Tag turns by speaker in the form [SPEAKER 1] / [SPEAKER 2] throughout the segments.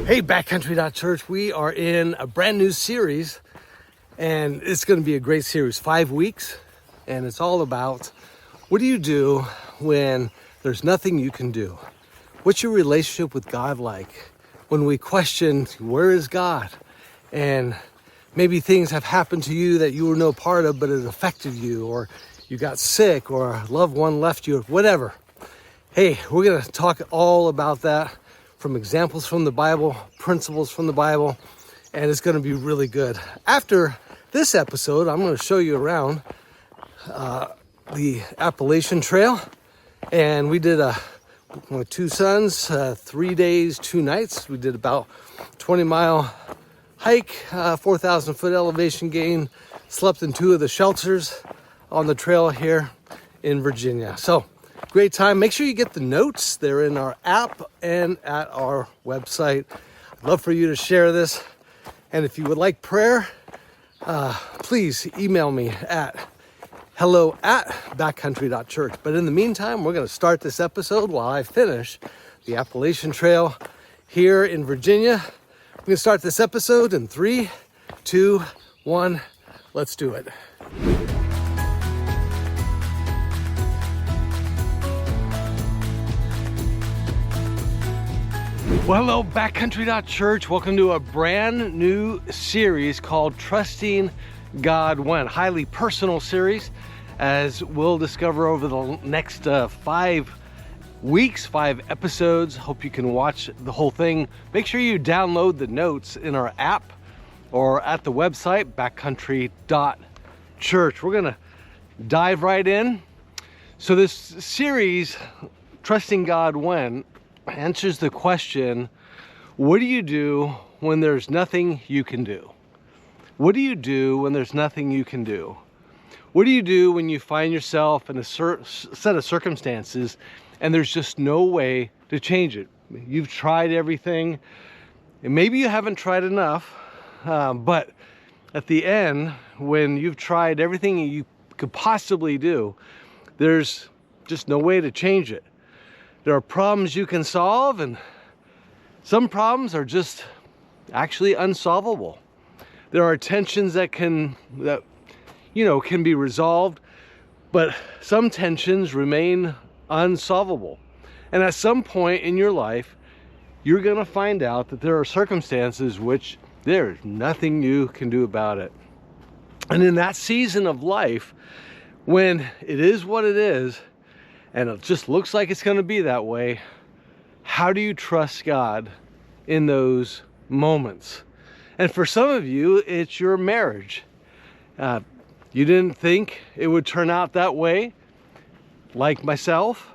[SPEAKER 1] Hey, backcountry.church, we are in a brand new series, and it's going to be a great series, 5 weeks, and it's all about what do you do when there's nothing you can do? What's your relationship with God like? When we question, where is God? And maybe things have happened to you that you were no part of, but it affected you, or you got sick, or a loved one left you, or whatever. Hey, we're going to talk all about that from examples from the Bible, principles from the Bible, and it's going to be really good. After this episode, I'm going to show you around the Appalachian Trail, and we did with two sons, 3 days, 2 nights. We did about 20-mile hike, 4,000 foot elevation gain, slept in 2 of the shelters on the trail here in Virginia. So great time. Make sure you get the notes. They're in our app and at our website. I'd love for you to share this. And if you would like prayer, please email me at hello@backcountry.church. But in the meantime, we're going to start this episode while I finish the Appalachian Trail here in Virginia. We're going to start this episode in 3, 2, 1. Let's do it. Well, hello, backcountry.church. Welcome to a brand new series called Trusting God When. Highly personal series, as we'll discover over the next 5 weeks, 5 episodes. Hope you can watch the whole thing. Make sure you download the notes in our app or at the website, backcountry.church. We're gonna dive right in. So this series, Trusting God When, answers the question, what do you do when there's nothing you can do? What do you do when there's nothing you can do? What do you do when you find yourself in a set of circumstances and there's just no way to change it? You've tried everything, and maybe you haven't tried enough, but at the end, when you've tried everything you could possibly do, there's just no way to change it. There are problems you can solve, and some problems are just actually unsolvable. There are tensions that can be resolved, but some tensions remain unsolvable. And at some point in your life, you're going to find out that there are circumstances which there's nothing you can do about it. And in that season of life, when it is what it is, and it just looks like it's going to be that way, how do you trust God in those moments? And for some of you, it's your marriage. You didn't think it would turn out that way, like myself.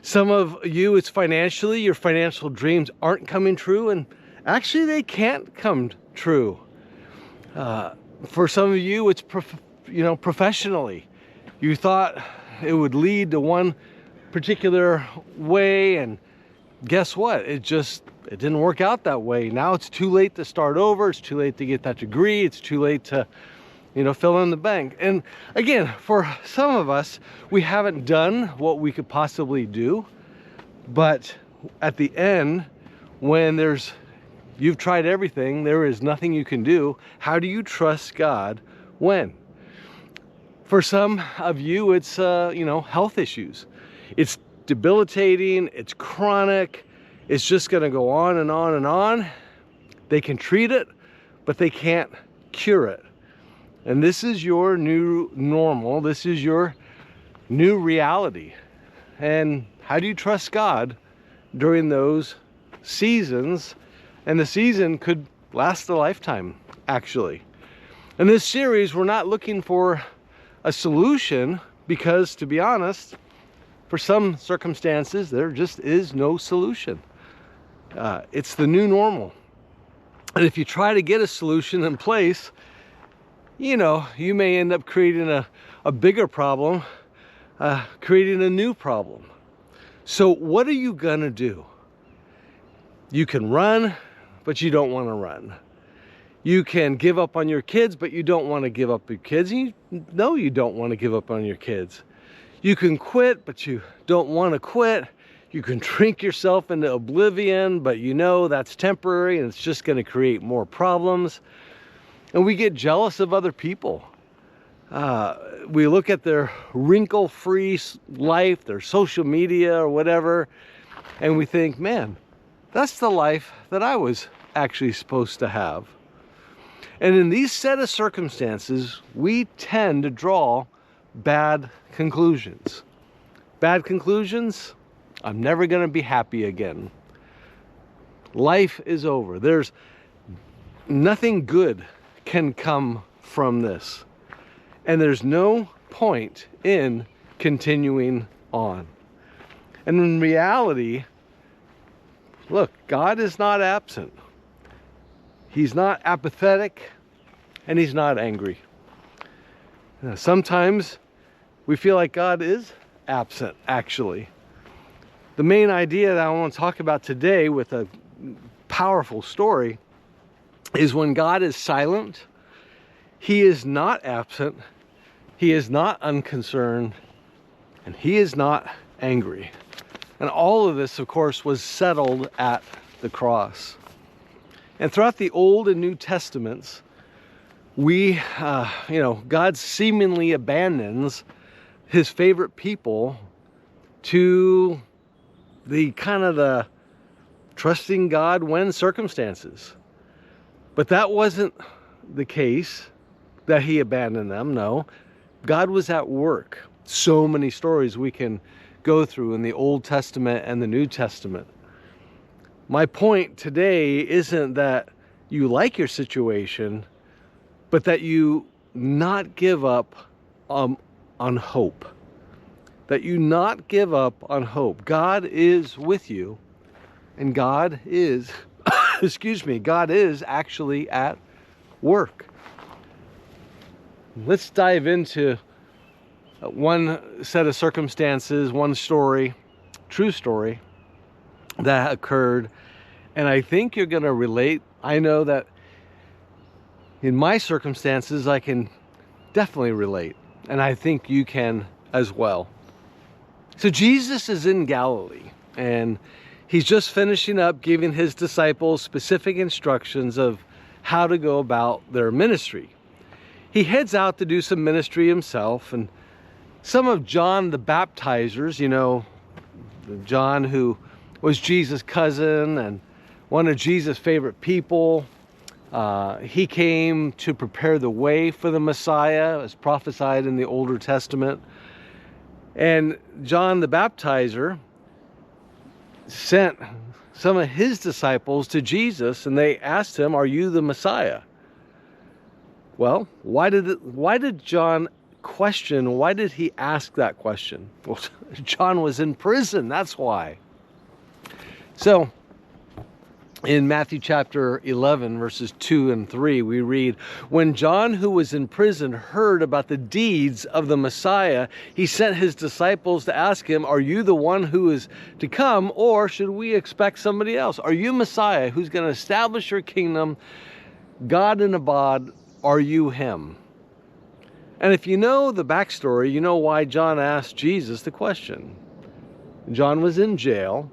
[SPEAKER 1] Some of you, it's financially, your financial dreams aren't coming true, and actually they can't come true. For some of you, it's professionally. You thought it would lead to one particular way, and guess what? It didn't work out that way. Now it's too late to start over. It's too late to get that degree. It's too late to, fill in the bank. And again, for some of us, we haven't done what we could possibly do. But at the end, when you've tried everything, there is nothing you can do. How do you trust God when? For some of you, it's, health issues. It's debilitating, it's chronic, it's just gonna go on and on and on. They can treat it, but they can't cure it. And this is your new normal, this is your new reality. And how do you trust God during those seasons? And the season could last a lifetime, actually. In this series, we're not looking for a solution, because to be honest, for some circumstances there just is no solution. It's the new normal, and if you try to get a solution in place, you may end up creating a bigger problem, creating a new problem. So what are you gonna do? You can run, but you don't want to run. You can give up on your kids, but you don't want to give up your kids. You don't want to give up on your kids. You can quit, but you don't want to quit. You can drink yourself into oblivion, but you know that's temporary and it's just going to create more problems. And we get jealous of other people. We look at their wrinkle-free life, their social media or whatever, and we think, man, that's the life that I was actually supposed to have. And in these set of circumstances, we tend to draw bad conclusions. Bad conclusions? I'm never going to be happy again. Life is over. There's nothing good can come from this. And there's no point in continuing on. And in reality, look, God is not absent. He's not apathetic, and he's not angry. Sometimes we feel like God is absent, actually. The main idea that I want to talk about today with a powerful story is when God is silent, he is not absent, he is not unconcerned, and he is not angry. And all of this, of course, was settled at the cross. And throughout the Old and New Testaments, God seemingly abandons his favorite people to the trusting God when circumstances. But that wasn't the case, that he abandoned them. No, God was at work. So many stories we can go through in the Old Testament and the New Testament. My point today isn't that you like your situation, but that you not give up on hope. That you not give up on hope. God is with you, and God is, God is actually at work. Let's dive into one set of circumstances, one story, true story that occurred, and I think you're going to relate. I know that in my circumstances, I can definitely relate, and I think you can as well. So Jesus is in Galilee, and he's just finishing up giving his disciples specific instructions of how to go about their ministry. He heads out to do some ministry himself, and some of John the Baptizers, John who was Jesus' cousin and one of Jesus' favorite people, he came to prepare the way for the Messiah, as prophesied in the Older Testament. And John the Baptizer sent some of his disciples to Jesus, and they asked him, "Are you the Messiah?" Well, why did John question? Why did he ask that question? Well, John was in prison, that's why. So, in Matthew chapter 11, verses 2 and 3, we read, "When John, who was in prison, heard about the deeds of the Messiah, he sent his disciples to ask him, 'Are you the one who is to come, or should we expect somebody else? Are you Messiah who's going to establish your kingdom, God in a bod? Are you him?'" And if you know the backstory, you know why John asked Jesus the question. John was in jail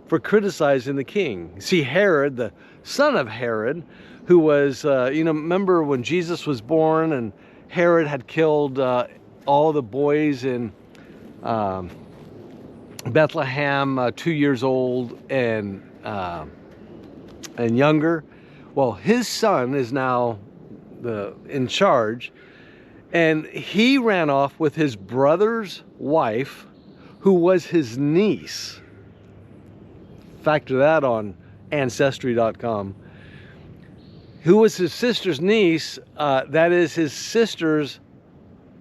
[SPEAKER 1] for criticizing the king. See, Herod, the son of Herod, who was, remember when Jesus was born and Herod had killed all the boys in Bethlehem, 2 years old and younger. Well, his son is now in charge, and he ran off with his brother's wife, who was his niece. Factor that on ancestry.com. Who was his sister's niece? That is his sister's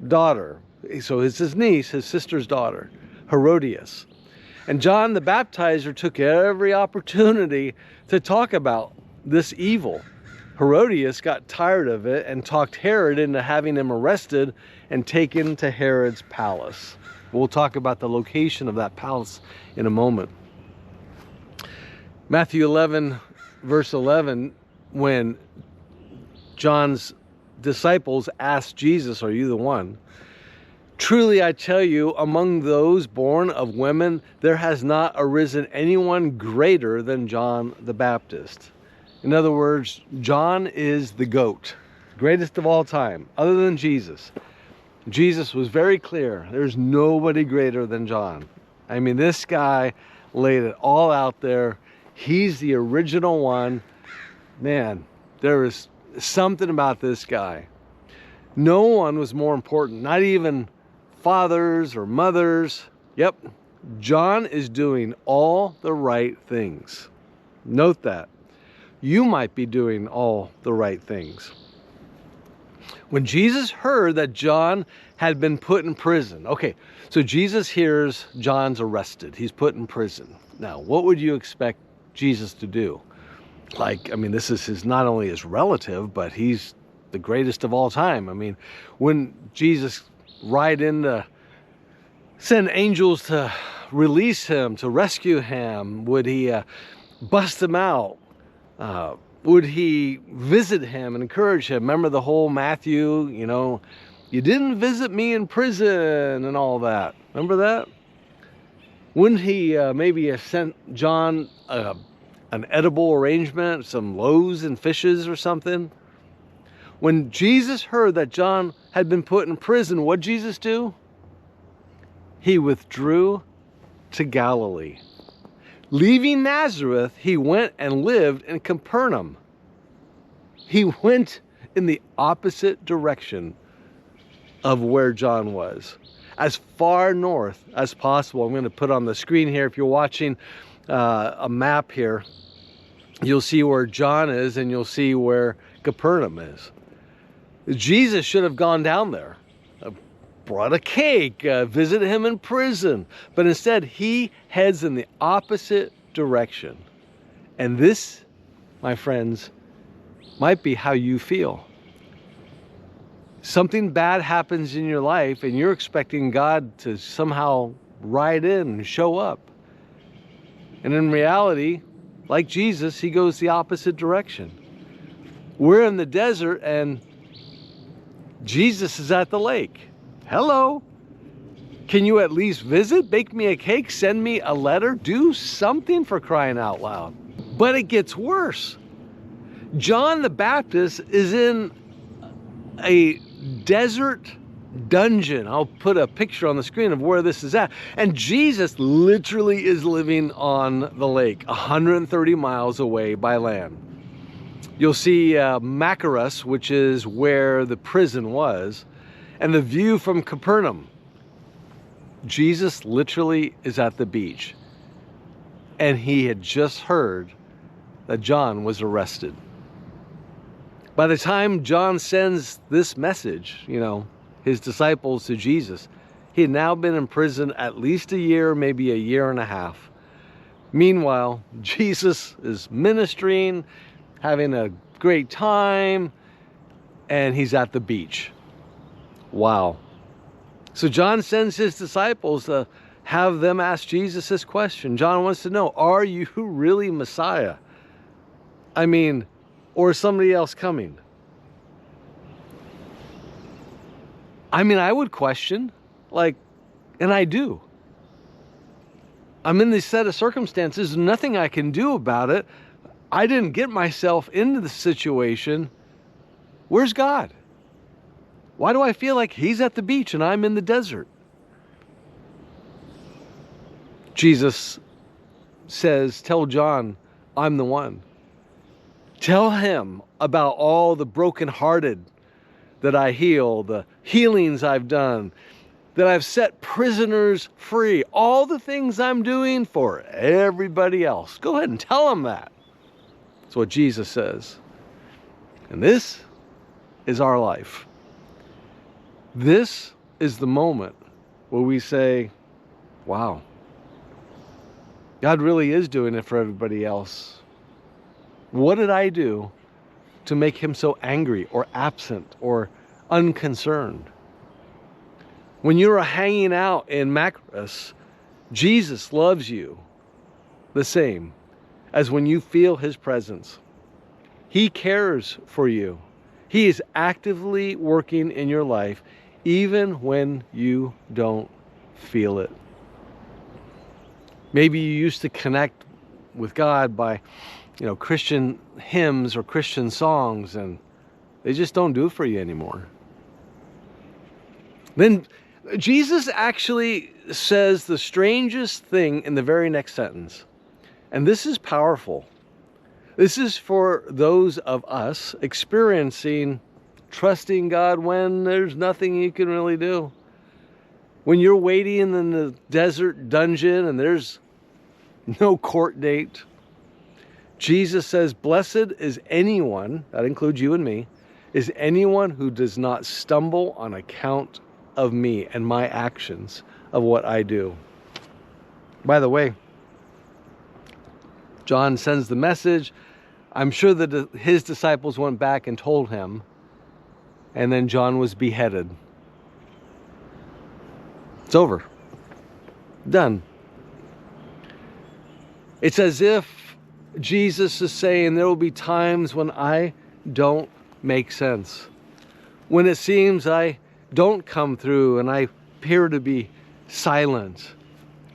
[SPEAKER 1] daughter. So it's his niece, his sister's daughter, Herodias. And John the Baptizer took every opportunity to talk about this evil. Herodias got tired of it and talked Herod into having him arrested and taken to Herod's palace. We'll talk about the location of that palace in a moment. Matthew 11, verse 11, when John's disciples asked Jesus, "Are you the one?" Truly I tell you, among those born of women, there has not arisen anyone greater than John the Baptist. In other words, John is the GOAT, greatest of all time, other than Jesus. Jesus was very clear. There's nobody greater than John. I mean, this guy laid it all out there. He's the original one. Man, there is something about this guy. No one was more important, not even fathers or mothers. Yep, John is doing all the right things. Note that. You might be doing all the right things. When Jesus heard that John had been put in prison. Okay, so Jesus hears John's arrested. He's put in prison. Now, what would you expect Jesus to do? Like, I mean, this is not only his relative, but he's the greatest of all time. I mean, when Jesus ride in to send angels to release him, to rescue him, would he bust him out? Would he visit him and encourage him? Remember the whole Matthew, you didn't visit me in prison and all that. Remember that? Wouldn't he maybe have sent John an edible arrangement, some loaves and fishes or something? When Jesus heard that John had been put in prison, what did Jesus do? He withdrew to Galilee. Leaving Nazareth, he went and lived in Capernaum. He went in the opposite direction of where John was, as far north as possible. I'm going to put on the screen here, if you're watching a map here, you'll see where John is and you'll see where Capernaum is. Jesus should have gone down there, brought a cake, visited him in prison. But instead, he heads in the opposite direction. And this, my friends, might be how you feel. Something bad happens in your life and you're expecting God to somehow ride in and show up. And in reality, like Jesus, he goes the opposite direction. We're in the desert and Jesus is at the lake. Hello. Can you at least visit? Bake me a cake? Send me a letter? Do something, for crying out loud. But it gets worse. John the Baptist is in a desert dungeon. I'll put a picture on the screen of where this is at. And Jesus literally is living on the lake, 130 miles away by land. You'll see Machaerus, which is where the prison was, and the view from Capernaum. Jesus literally is at the beach. And he had just heard that John was arrested. By the time John sends this message, his disciples to Jesus, he had now been in prison at least a year, maybe a year and a half. Meanwhile, Jesus is ministering, having a great time, and he's at the beach. Wow. So John sends his disciples to have them ask Jesus this question. John wants to know, are you really Messiah? Or is somebody else coming? I would question, and I do. I'm in this set of circumstances, nothing I can do about it. I didn't get myself into the situation. Where's God? Why do I feel like he's at the beach and I'm in the desert? Jesus says, tell John, I'm the one. Tell him about all the brokenhearted that I heal, the healings I've done, that I've set prisoners free, all the things I'm doing for everybody else. Go ahead and tell him that. That's what Jesus says. And this is our life. This is the moment where we say, wow, God really is doing it for everybody else. What did I do to make him so angry or absent or unconcerned? When you're hanging out in Machaerus, Jesus loves you the same as when you feel his presence. He cares for you. He is actively working in your life even when you don't feel it. Maybe you used to connect with God by, Christian hymns or Christian songs, and they just don't do it for you anymore. Then Jesus actually says the strangest thing in the very next sentence. And this is powerful. This is for those of us experiencing trusting God when there's nothing you can really do. When you're waiting in the desert dungeon and there's no court date. Jesus says, blessed is anyone, that includes you and me, is anyone who does not stumble on account of me and my actions of what I do. By the way, John sends the message. I'm sure that his disciples went back and told him, and then John was beheaded. It's over. Done. It's as if Jesus is saying there will be times when I don't make sense. When it seems I don't come through and I appear to be silent,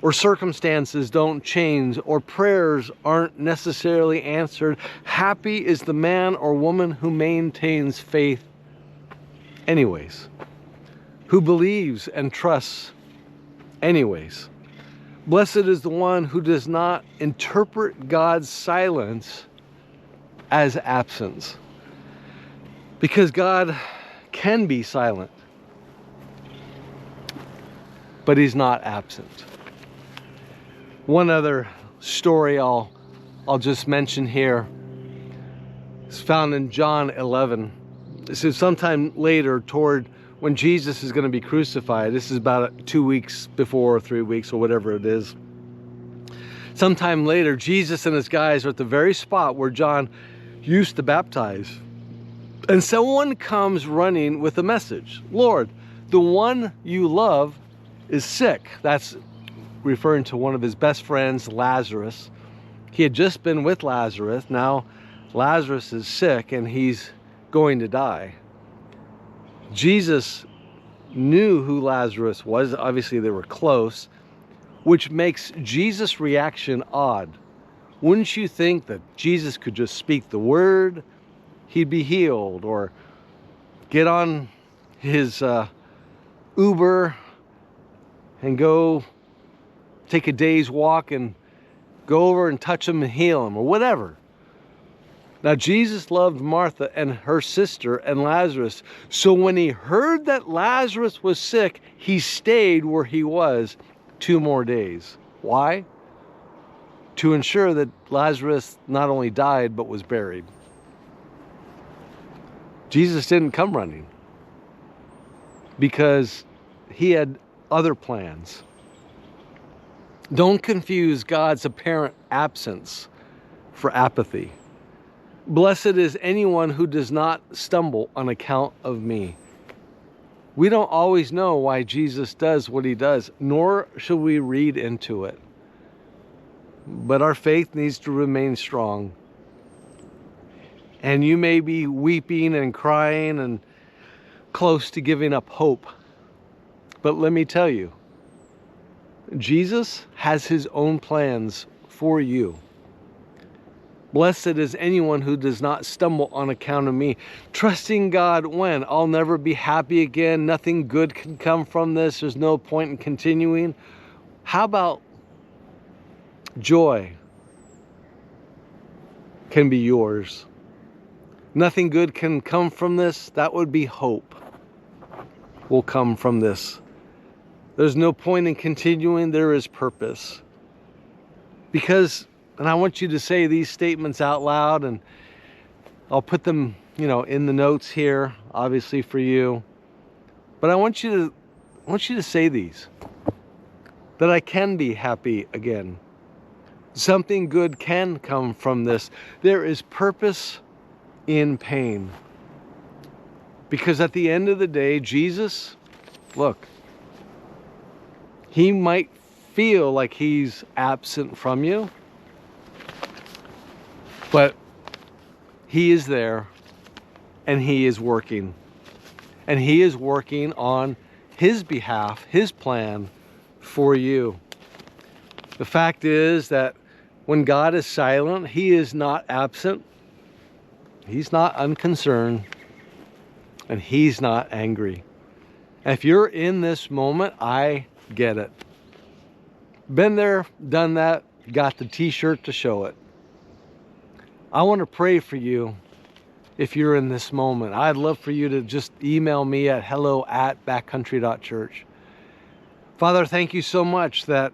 [SPEAKER 1] or circumstances don't change, or prayers aren't necessarily answered. Happy is the man or woman who maintains faith anyways, who believes and trusts anyways. Blessed is the one who does not interpret God's silence as absence, because God can be silent, but he's not absent. One other story I'll just mention here is found in John 11. This is sometime later, toward when Jesus is going to be crucified. This is about 2 weeks before, or 3 weeks, or whatever it is. Sometime later, Jesus and his guys are at the very spot where John used to baptize. And someone comes running with a message. Lord, the one you love is sick. That's referring to one of his best friends, Lazarus. He had just been with Lazarus. Now Lazarus is sick and he's going to die. Jesus knew who Lazarus was. Obviously they were close, which makes Jesus' reaction odd. Wouldn't you think that Jesus could just speak the word, he'd be healed, or get on his Uber and go take a day's walk and go over and touch him and heal him, or whatever? Now, Jesus loved Martha and her sister and Lazarus. So when he heard that Lazarus was sick, he stayed where he was 2 more days. Why? To ensure that Lazarus not only died, but was buried. Jesus didn't come running because he had other plans. Don't confuse God's apparent absence for apathy. Blessed is anyone who does not stumble on account of me. We don't always know why Jesus does what he does, nor should we read into it. But our faith needs to remain strong. And you may be weeping and crying and close to giving up hope. But let me tell you, Jesus has his own plans for you. Blessed is anyone who does not stumble on account of me. Trusting God when? I'll never be happy again. Nothing good can come from this. There's no point in continuing. How about joy can be yours? Nothing good can come from this. That would be hope will come from this. There's no point in continuing. There is purpose. Because, and I want you to say these statements out loud, and I'll put them, in the notes here, obviously for you. But I want you to say these. That I can be happy again. Something good can come from this. There is purpose in pain. Because at the end of the day, Jesus, look, he might feel like he's absent from you, but he is there and he is working. and he is working on his behalf, his plan for you. The fact is that when God is silent, he is not absent, he's not unconcerned, and he's not angry. And if you're in this moment, I get it. Been there, done that, got the t-shirt to show it. I want to pray for you if you're in this moment. I'd love for you to just email me at hello@backcountry.church. Father, thank you so much that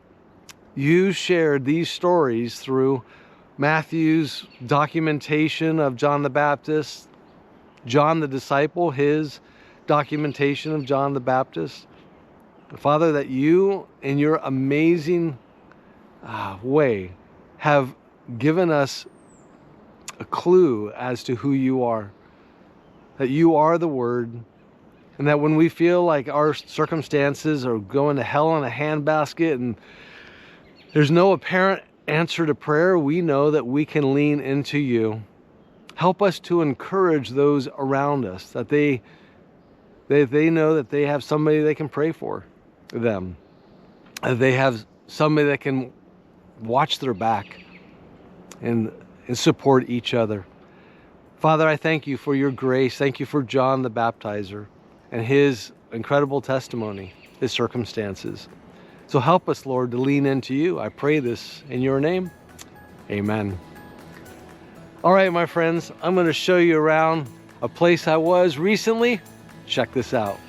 [SPEAKER 1] you shared these stories through Matthew's documentation of John the Baptist, John the disciple, his documentation of John the Baptist. Father, that you, in your amazing way, have given us a clue as to who you are. That you are the Word, and that when we feel like our circumstances are going to hell in a handbasket and there's no apparent answer to prayer, we know that we can lean into you. Help us to encourage those around us, that they know that they have somebody they can pray for them. They have somebody that can watch their back and support each other. Father, I thank you for your grace. Thank you for John the Baptizer and his incredible testimony, his circumstances. So help us, Lord, to lean into you. I pray this in your name. Amen. All right, my friends, I'm going to show you around a place I was recently. Check this out.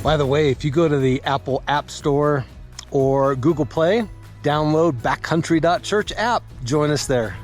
[SPEAKER 1] By the way, if you go to the Apple App Store or Google Play Download backcountry.church app. Join us there.